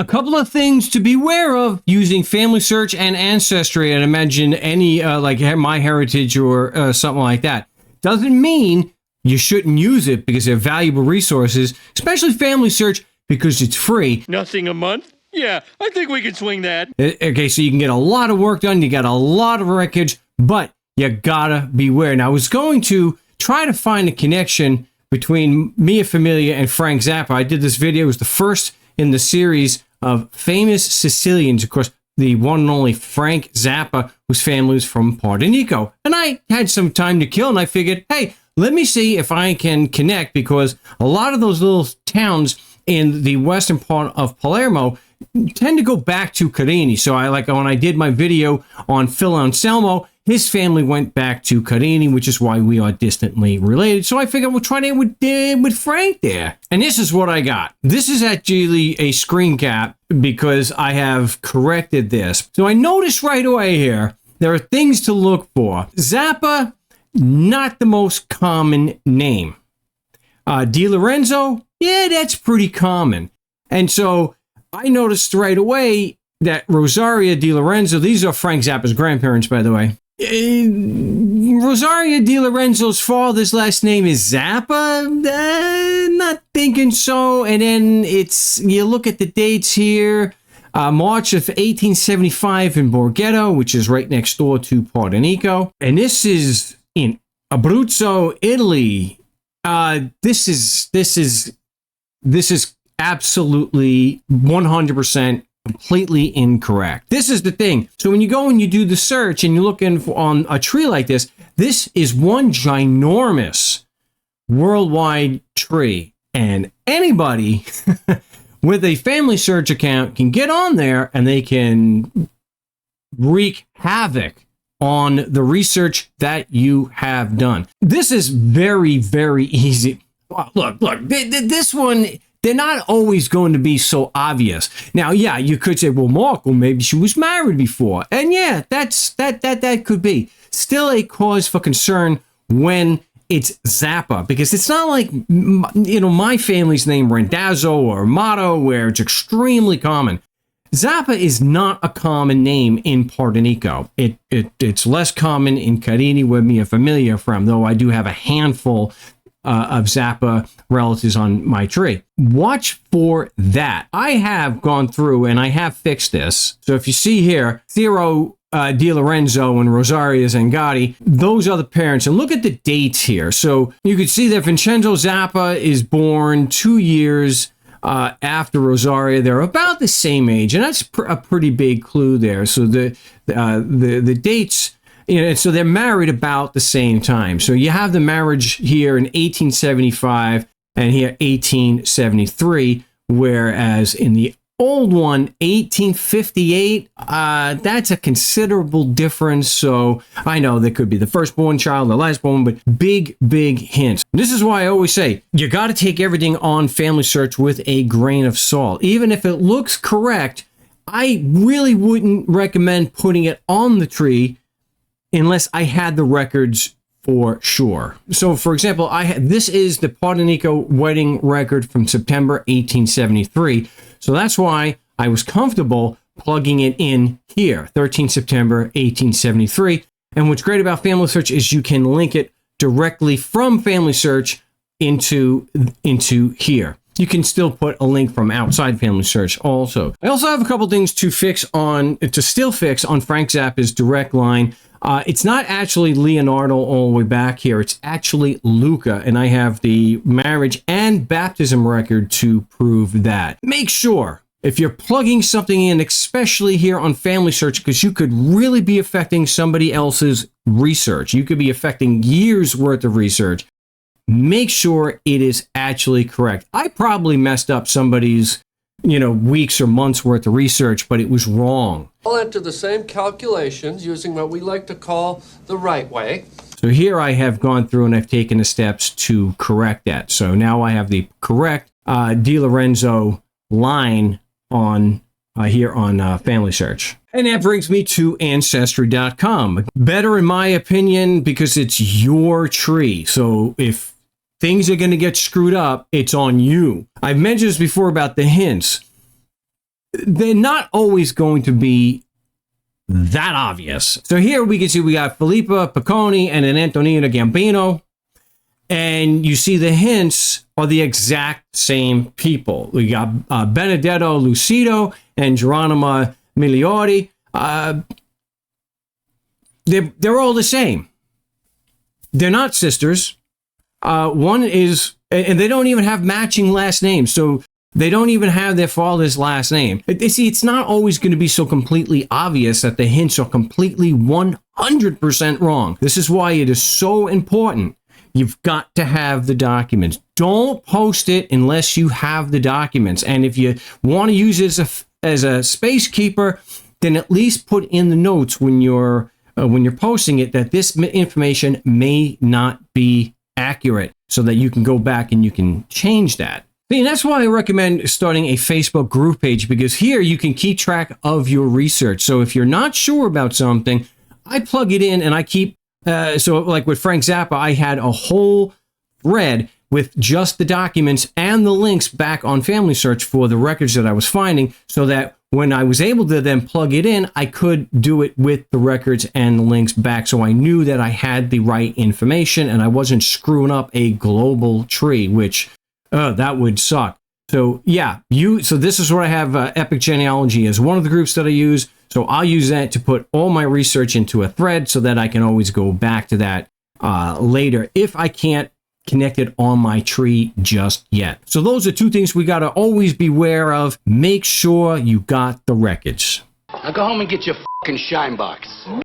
A couple of things to be aware of using Family Search and Ancestry, and imagine any like MyHeritage or something like that. Doesn't mean you shouldn't use it because they're valuable resources, especially Family Search because it's free. Nothing a month? Yeah, I think we can swing that. Okay, so you can get a lot of work done, you got a lot of records, but you gotta beware. Now, I was going to try to find a connection between Mia Familia and Frank Zappa. I did this video. It was the first in the series of famous Sicilians. Of course, the one and only Frank Zappa, whose family was from Puerto Rico. And I had some time to kill, and I figured, hey, let me see if I can connect, because a lot of those little towns in the western part of Palermo tend to go back to Carini. So when I did my video on Phil Anselmo, his family went back to Carini, which is why we are distantly related. So I figured we'll try it with Frank there. And this is what I got. This is actually a screen cap because I have corrected this. So I noticed right away here, there are things to look for. Zappa, not the most common name. Di Lorenzo, yeah, that's pretty common. And so I noticed right away that Rosaria Di Lorenzo, these are Frank Zappa's grandparents, by the way. Rosaria Di Lorenzo's father's last name is Zappa? Not thinking so. And then you look at the dates here. March of 1875 in Borghetto, which is right next door to Puerto Rico. And this is in Abruzzo, Italy. This is absolutely 100% completely incorrect. This is the thing. So when you go and you do the search and you're looking on a tree like this, this is one ginormous worldwide tree. And anybody with a Family Search account can get on there and they can wreak havoc on the research that you have done. This is very, very easy. Look, this one, they're not always going to be so obvious. Now, yeah, you could say, well, Mark, well, maybe she was married before. And yeah, that could be. Still a cause for concern when it's Zappa, because it's not like, my family's name, Randazzo or Amato, where it's extremely common. Zappa is not a common name in Puerto Rico. It's less common in Carini, where Mia Familia from, though I do have a handful of Zappa relatives on my tree. Watch for that. I have gone through and I have fixed this. So if you see here, Theo Di Lorenzo and Rosaria Zangatti, those are the parents. And look at the dates here. So you can see that Vincenzo Zappa is born 2 years after Rosaria. They're about the same age, and that's a pretty big clue there. So the dates, so they're married about the same time. So you have the marriage here in 1875 and here 1873, whereas in the old one, 1858, that's a considerable difference. So I know there could be the firstborn child, the lastborn, but big hints. This is why I always say, you got to take everything on Family Search with a grain of salt. Even if it looks correct, I really wouldn't recommend putting it on the tree unless I had the records for sure. So, for example, this is the Puerto Rico wedding record from September 1873. So that's why I was comfortable plugging it in here, 13 September 1873. And what's great about Family Search is you can link it directly from Family Search into here. You can still put a link from outside Family Search also. I also have a couple things to still fix on Frank Zappa's direct line. It's not actually Leonardo all the way back here. It's actually Luca, and I have the marriage and baptism record to prove that. Make sure, if you're plugging something in, especially here on Family Search, because you could really be affecting somebody else's research. You could be affecting years worth of research. Make sure it is actually correct. I probably messed up somebody's weeks or months worth of research, but it was wrong. I'll enter the same calculations using what we like to call the right way. So here I have gone through and I've taken the steps to correct that. So now I have the correct Di Lorenzo line on here on Family Search. And that brings me to Ancestry.com. Better in my opinion, because it's your tree. So if things are going to get screwed up, it's on you. I've mentioned this before about the hints. they're not always going to be that obvious. So here we can see we got Filippa Picconi and an Antonina Gambino. And you see the hints are the exact same people. We got Benedetto Lucido and Geronima Migliori. They're all the same. They're not sisters. One is, and they don't even have matching last names. So they don't even have their father's last name. See, it's not always going to be so completely obvious that the hints are completely 100% wrong. This is why it is so important. You've got to have the documents. Don't post it unless you have the documents. And if you want to use it as a space keeper, then at least put in the notes when you're posting it that this information may not be accurate, so that you can go back and you can change that. And that's why I recommend starting a Facebook group page, because here you can keep track of your research. So if you're not sure about something, I plug it in and I keep. So like with Frank Zappa, I had a whole thread with just the documents and the links back on Family Search for the records that I was finding, so that when I was able to then plug it in, I could do it with the records and the links back. So I knew that I had the right information and I wasn't screwing up a global tree, which that would suck. So yeah, so this is what I have. Epic Genealogy is one of the groups that I use. So I'll use that to put all my research into a thread so that I can always go back to that later if I can't connect it on my tree just yet. So those are two things we got to always be aware of. Make sure you got the records. Now go home and get your fucking shine box.